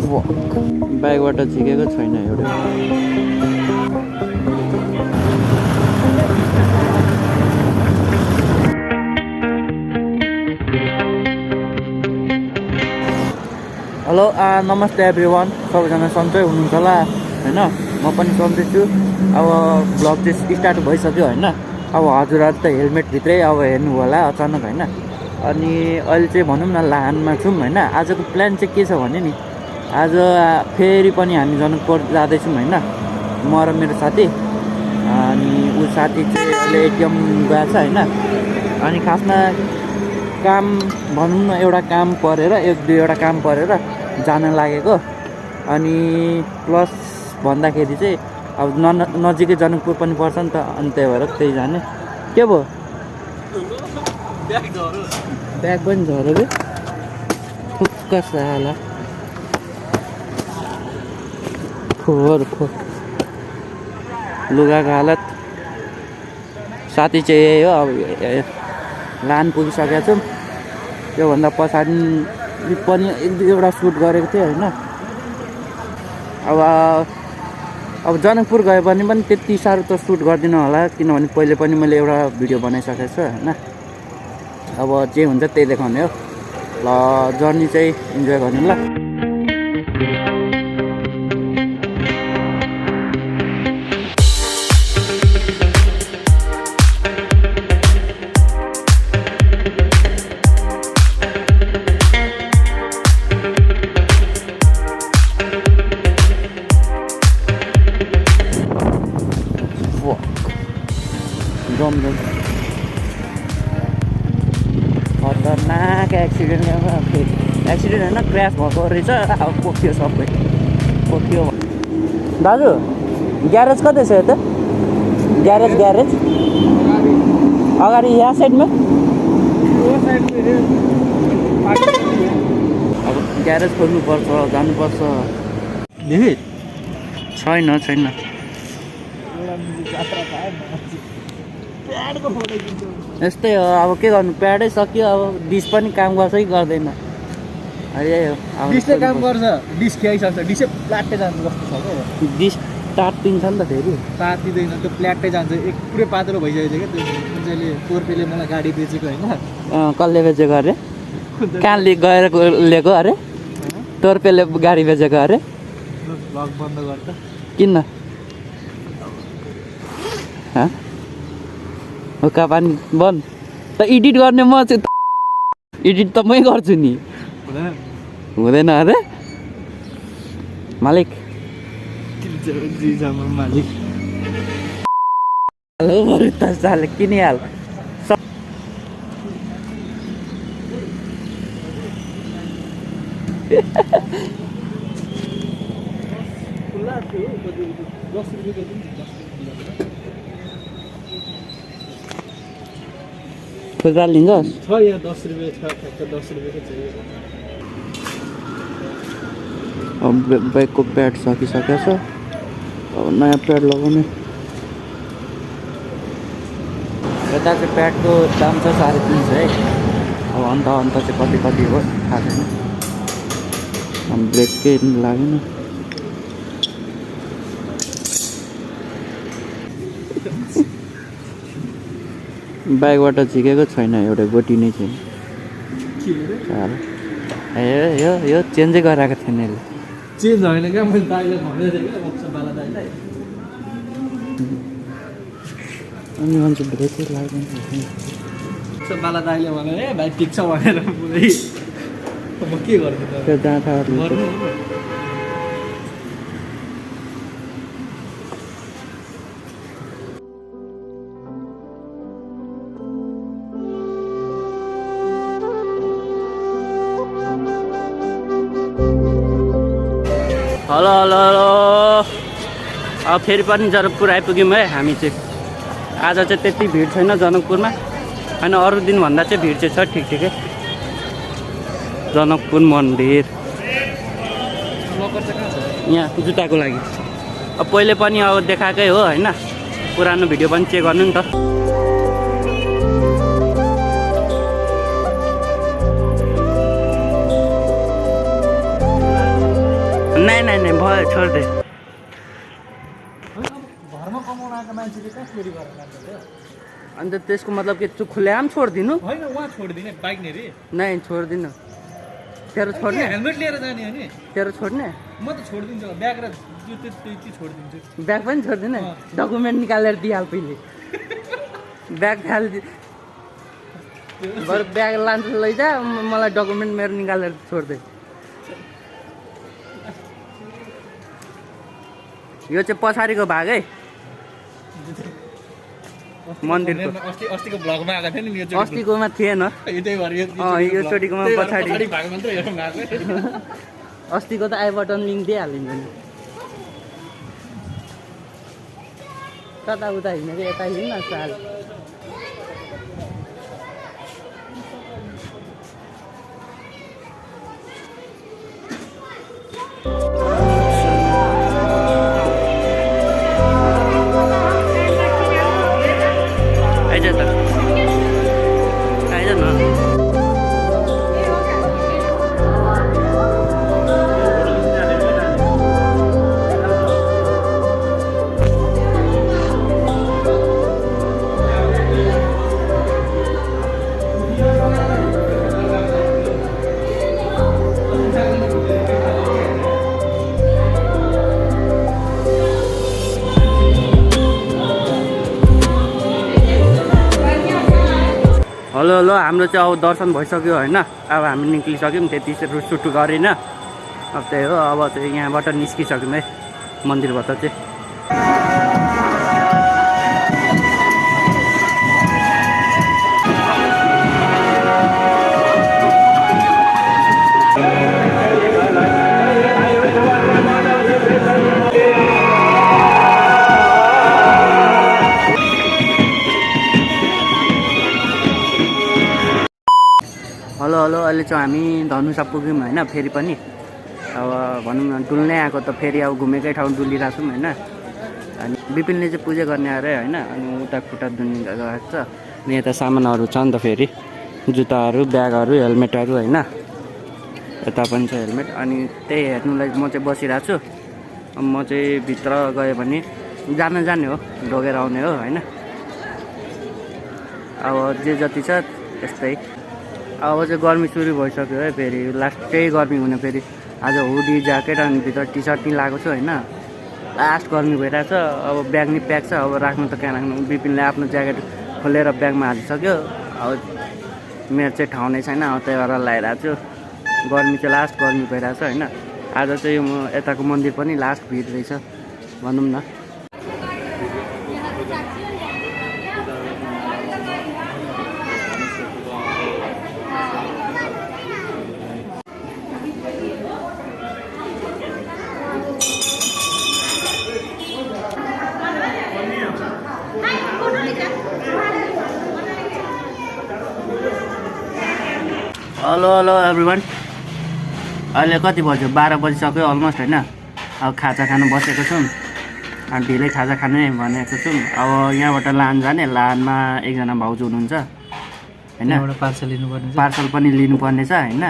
बाइकबाट झिकेको छैन एउटा। हेलो नमस्ते एभ्रिवान, सबैजना सन्चै हुनुहुन्छ होला होइन। म पनि सन्चै छु। अब ब्लग चाहिँ स्टार्ट भइसक्यो होइन। अब हजुरहरू त हेलमेटभित्रै अब हेर्नु होला अचानक होइन। अनि अहिले चाहिँ भनौँ न लानमा छौँ होइन। आजको प्लान चाहिँ के छ भने नि, आज फेरि पनि हामी जनकपुर जाँदैछौँ होइन, म र मेरो साथी। अनि ऊ साथी चाहिँ अहिले एटिएम गएको छ होइन। अनि खासमा काम भनौँ न एउटा काम परेर एक दुईवटा काम परेर जान लागेको। अनि प्लस भन्दाखेरि चाहिँ अब नजिकै जनकपुर पनि पर्छ नि त, अनि त्यही भएर त्यही जाने। के भयो ब्याग पनि झऱ्यो कि फुक्क साला फोहोर फोहोर लुगाको हालत। साथी चाहिँ यही हो। अब लान पुगिसकेको छौँ। त्योभन्दा पछाडि पनि एक दुईवटा सुट गरेको थिएँ होइन। अब जनकपुर गयो भने पनि त्यति साह्रो त सुट गर्दिनँ होला, किनभने पहिले पनि मैले एउटा भिडियो बनाइसकेको छु होइन। अब जे हुन्छ त्यही देखाउने हो। ल जर्नी चाहिँ इन्जोय गर्नु ल। खतरनाक एक्सिडेन्ट होइन, क्र्यास भएको रहेछ। अब पोख्यो सबै पोख्यो। दाजु ग्यारेज कतै छ यता? ग्यारेज अगाडि यहाँ साइडमा। अब ग्यारेज खोज्नुपर्छ, जानुपर्छ। छैन यस्तै हो। अब के गर्नु, प्याडै सक्यो। अब डिस पनि काम गर्छ कि गर्दैन, यही हो। डिसले काम गर्छ, डिस खियाइसक्छ, डिसै प्लाट्टै जान्छ जस्तो छ क्या। डिस तात्तिन्छ नि त फेरि। तातिँदैन, त्यो प्लाट्टै जान्छ। एक पुरै पात्रो भइसकेको छ क्या त्यो। जुन चाहिँले तोर्पेले मलाई गाडी बेचेको होइन। कसले बेचेको अरे? कहाँ गएर लिएको अरे? तोर्पेले गाडी बेचेको अरे? ब्लग बन्द गर्छ किन? हुक्का पानी बन्द त एडिट गर्ने म चाहिँ एडिट त मै गर्छु नि। हुँदैन अरे मालिक? मालिक हेलो बरु त साले किनिहाल। खुद्रा लिन्छस्? छ यहाँ 10 रुपियाँ छ, ठ्याक्क 10 रुपियाँको चाहियो। अब बाइकको प्याड सकिसकेको छ। अब नयाँ प्याड लगाउने। यता चाहिँ प्याडको दाम छ 350 है। अब अन्त चाहिँ कति हो थाहा छैन। ब्रेक केही लागेन। बाइकबाट झिकेको छैन एउटा गोटी नै छैन। यो चेन्जै गराएको थिएन यसले। चेन्ज होइन क्या, मैले दाइले भन्दै थिएँ क्या, बाला दाइलाई। अनि मान्छे ब्रेकै लाग्दैन। बाला दाइले भने ए भाइ ठिक छ भनेर पुरै म के गर्नु त। त्यो जाँथा हेलो अब फेरि पनि जनकपुर आइपुग्यौँ है हामी चाहिँ। आज चाहिँ त्यति भिड छैन जनकपुरमा होइन। अरू दिनभन्दा चाहिँ भिड चाहिँ छ ठिकै। जनकपुर मन्दिर यहाँ जुत्ताको लागि। अब पहिले पनि अब देखाएकै हो होइन। पुरानो भिडियो पनि चेक गर्नु नि त। नाइ नाइ नाइ भयो छोड्दे घरमा कमाउन आएको मान्छेले कहाँ चोरी गरेर लान्छ त अन्त त्यसको मतलब के खुलेआम छोडिदिनु होइन उहाँ छोडिदिने बाइक नि रे नाइ छोडिदिनु तेरो छोड्ने हेलमेट लिएर जाने हो नि तेरो छोड्ने म त छोडिदिन्छु ब्याग र त्यो छोडिदिन्छु ब्याग पनि छोड्दिने डकुमेन्ट निकालेर दिइहाल पहिले ब्याग हालिदिए बरु ब्याग लान्छ लैजा मलाई डकुमेन्ट मेरो निकालेर छोड्दे यो चाहिँ पछाडिको भाग है मन्दिरको अस्तिको ब्लगमा आएको थियो नि यो अस्तिकोमा थिएन यो चोटिकोमा पछाडि भाग मात्र हेरौँ अस्तिको त आई बटन लिङ्क दिइहालिन्छ नि कता उता हिँडेको यता हिँड्न साल हेलो हेलो हाम्रो चाहिँ अब दर्शन भइसक्यो होइन अब हामी निक्लिसक्यौँ त्यति रुटसुटु गरेन अब त्यही हो अब चाहिँ यहाँबाट निस्किसक्यौँ है मन्दिरबाट चाहिँ हेलो हेलो अहिले चाहिँ हामी धनुषा पुग्यौँ होइन फेरि पनि अब भनौँ न डुल्नै आएको त फेरि अब घुमेकै ठाउँ डुलिरहेको छौँ होइन अनि विपिनले चाहिँ पूजा गर्ने अरे होइन अनि उता खुट्टा दुनी गएको छ अनि यता सामानहरू छ नि त फेरि जुत्ताहरू ब्यागहरू हेलमेटहरू होइन यता पनि छ हेलमेट अनि त्यही हेर्नुलाई म चाहिँ बसिरहेको छु म चाहिँ भित्र गएँ भने जाने हो ढोगेर आउने हो होइन अब जे जति छ त्यस्तै अब चाहिँ गर्मी सुरु भइसक्यो है फेरि लास्ट त्यही गर्मी हुने फेरि आज हुडी ज्याकेट अनि भित्र टी सर्ट पनि लगाएको छु होइन लास्ट गर्मी भइरहेछ अब ब्याग नि प्याक छ अब राख्नु त कहाँ राख्नु विपिनले आफ्नो ज्याकेट खोलेर ब्यागमा हालिसक्यो अब मेरो चाहिँ ठाउँ नै छैन अब त्यही भएर लगाइरहेको छु गर्मी चाहिँ लास्ट गर्मी भइरहेछ होइन आज चाहिँ म यताको मन्दिर पनि लास्ट भिड रहेछ भनौँ न हेलो हेलो एभ्रिवान अहिले कति बज्यो 12 बजिसक्यो अलमोस्ट होइन अब खाजा खानु बसेको छौँ अनि ढिलै खाजा खाने भनेको छौँ अब यहाँबाट लान जाने लानमा एकजना भाउजू हुनुहुन्छ होइन पार्सल पनि लिनुपर्ने छ होइन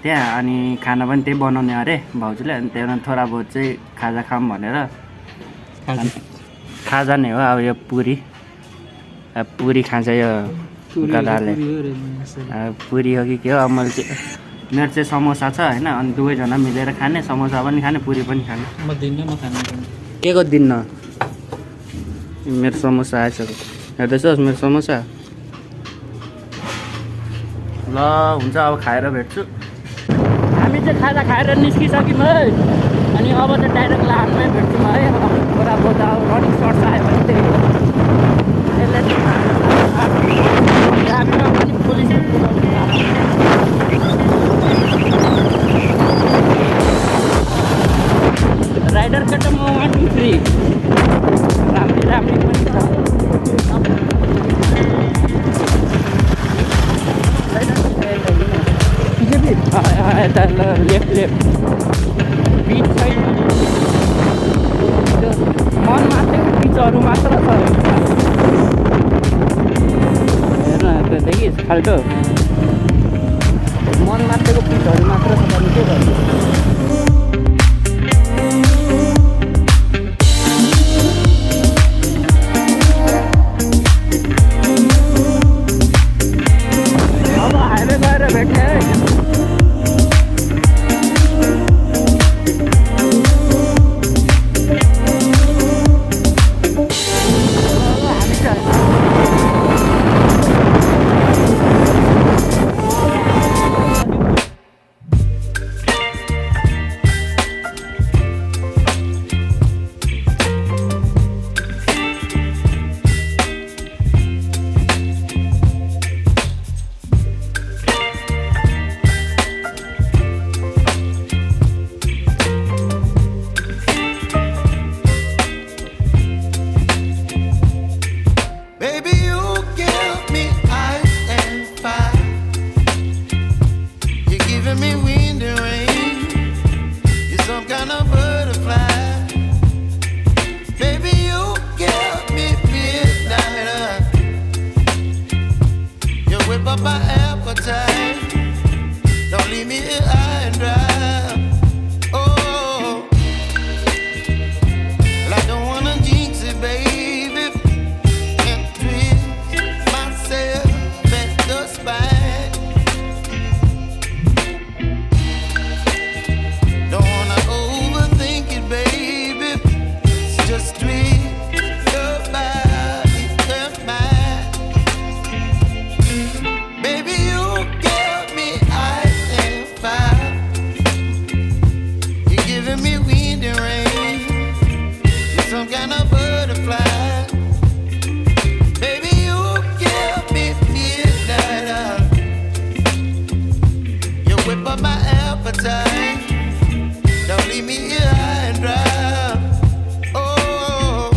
त्यहाँ अनि खाना पनि त्यही बनाउने अरे भाउजूले अनि त्यहाँ थोडा बहुत चाहिँ खाजा खाऊँ भनेर खाजा नै हो अब यो पुरी खान्छ यो गदाले पुरी हो कि के हो अब मैले चाहिँ मेरो चाहिँ समोसा छ होइन अनि दुवैजना मिलेर खाने समोसा पनि खाने पुरी पनि खाने के को दिन्न मेरो समोसा आइसक्यो हेर्दैछस् मेरो समोसा ल हुन्छ अब खाएर भेट्छु हामी चाहिँ खाजा खाएर निस्किसक्यौँ है अनि अब चाहिँ डाइरेक्ट लानमै भेट्छौँ है थोडा बहुत अब रनिङ सर्ट्स आयो भने त्यही हो यसले हामीमा पनि पुलिस राइडर केटा म 1 2 3 राम्रै पनि छ यता लेफ्ट बिच छैन त्यो मन मात्रेको बिचहरू मात्र छ हेर्न त्यो देखिस् खाल्टो मन मात्रेको बिचहरू मात्र छ भने के गर्नु chilling me wind and rain. You're some kind of butterfly. Baby, you give me midnight. You whip up my appetite. Don't leave me here high and dry. Oh,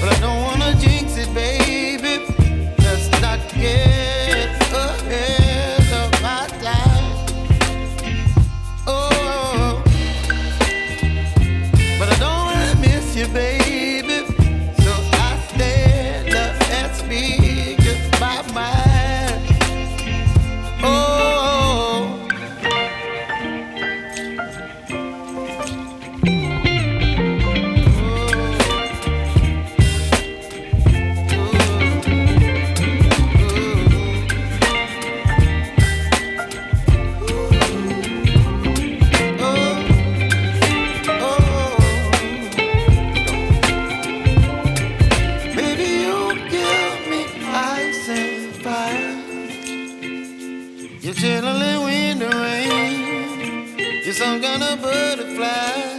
but I don't wanna jinx it, baby. Let's not get ahead of my time. Oh, but I don't wanna miss you, baby. So I stand up and speak just my mind. Oh. Baby, you give me ice and fire. You're chilling wind and rain. You're some kind of butterfly.